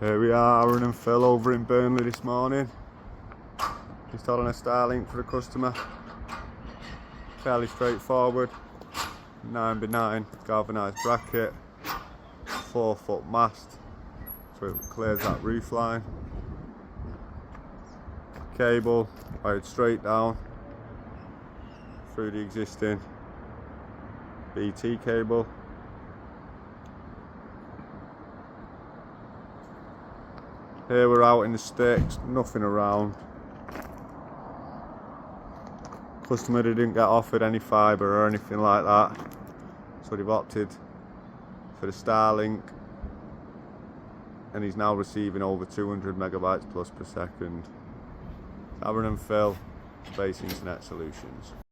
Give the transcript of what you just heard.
Here we are, Aaron and Phil over in Burnley this morning. Installing a Starlink for the customer. Fairly straightforward. 9x9 galvanised bracket, 4-foot mast, so it clears that roof line. Cable wired straight down through the existing BT cable. Here we're out in the sticks, nothing around. Customer didn't get offered any fibre or anything like that, so they've opted for the Starlink, and he's now receiving over 200 megabytes plus per second. Aaron and Phil, Space Internet Solutions.